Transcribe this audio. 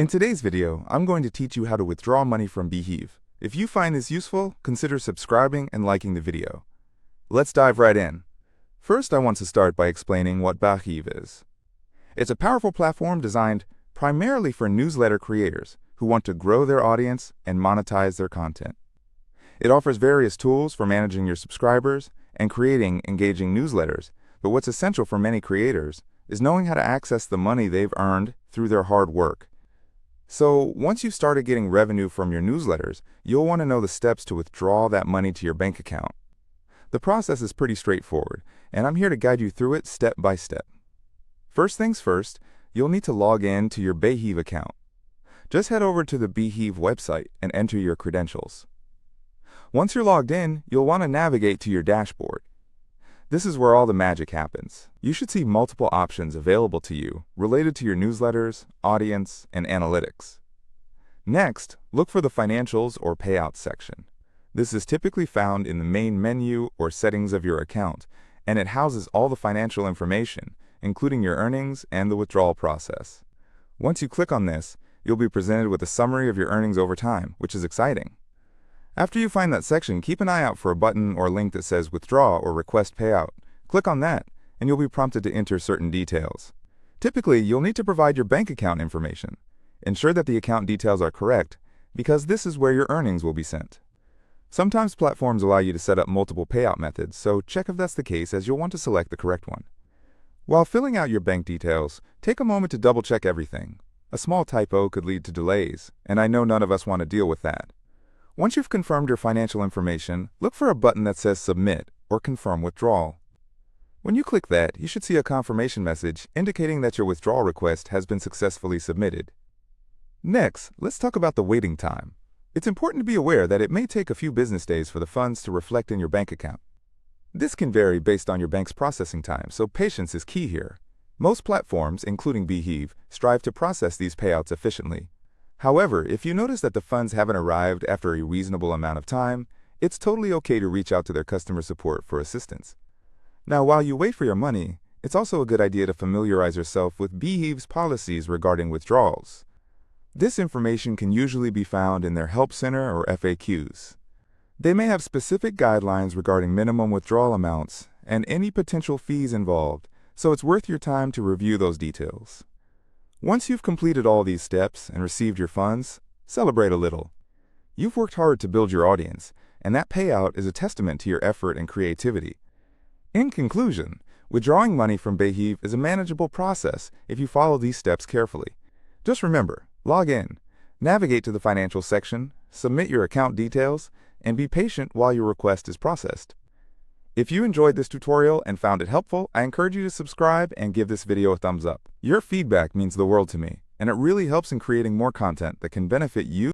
In today's video, I'm going to teach you how to withdraw money from Beehiiv. If you find this useful, consider subscribing and liking the video. Let's dive right in. First, I want to start by explaining what Beehiiv is. It's a powerful platform designed primarily for newsletter creators who want to grow their audience and monetize their content. It offers various tools for managing your subscribers and creating engaging newsletters, but what's essential for many creators is knowing how to access the money they've earned through their hard work. So once you've started getting revenue from your newsletters, you'll want to know the steps to withdraw that money to your bank account. The process is pretty straightforward, and I'm here to guide you through it step by step. First things first, you'll need to log in to your Beehiiv account. Just head over to the Beehiiv website and enter your credentials. Once you're logged in, you'll want to navigate to your dashboard. This is where all the magic happens. You should see multiple options available to you related to your newsletters, audience, and analytics. Next, look for the Financials or Payouts section. This is typically found in the main menu or settings of your account, and it houses all the financial information, including your earnings and the withdrawal process. Once you click on this, you'll be presented with a summary of your earnings over time, which is exciting. After you find that section, keep an eye out for a button or link that says Withdraw or Request Payout. Click on that, and you'll be prompted to enter certain details. Typically, you'll need to provide your bank account information. Ensure that the account details are correct, because this is where your earnings will be sent. Sometimes platforms allow you to set up multiple payout methods, so check if that's the case, as you'll want to select the correct one. While filling out your bank details, take a moment to double-check everything. A small typo could lead to delays, and I know none of us want to deal with that. Once you've confirmed your financial information, look for a button that says Submit or Confirm Withdrawal. When you click that, you should see a confirmation message indicating that your withdrawal request has been successfully submitted. Next, let's talk about the waiting time. It's important to be aware that it may take a few business days for the funds to reflect in your bank account. This can vary based on your bank's processing time, so patience is key here. Most platforms, including Beehiiv, strive to process these payouts efficiently. However, if you notice that the funds haven't arrived after a reasonable amount of time, it's totally okay to reach out to their customer support for assistance. Now, while you wait for your money, it's also a good idea to familiarize yourself with Beehiiv's policies regarding withdrawals. This information can usually be found in their Help Center or FAQs. They may have specific guidelines regarding minimum withdrawal amounts and any potential fees involved, so it's worth your time to review those details. Once you've completed all these steps and received your funds, celebrate a little. You've worked hard to build your audience, and that payout is a testament to your effort and creativity. In conclusion, withdrawing money from Beehiiv is a manageable process if you follow these steps carefully. Just remember, log in, navigate to the financial section, submit your account details, and be patient while your request is processed. If you enjoyed this tutorial and found it helpful, I encourage you to subscribe and give this video a thumbs up. Your feedback means the world to me, and it really helps in creating more content that can benefit you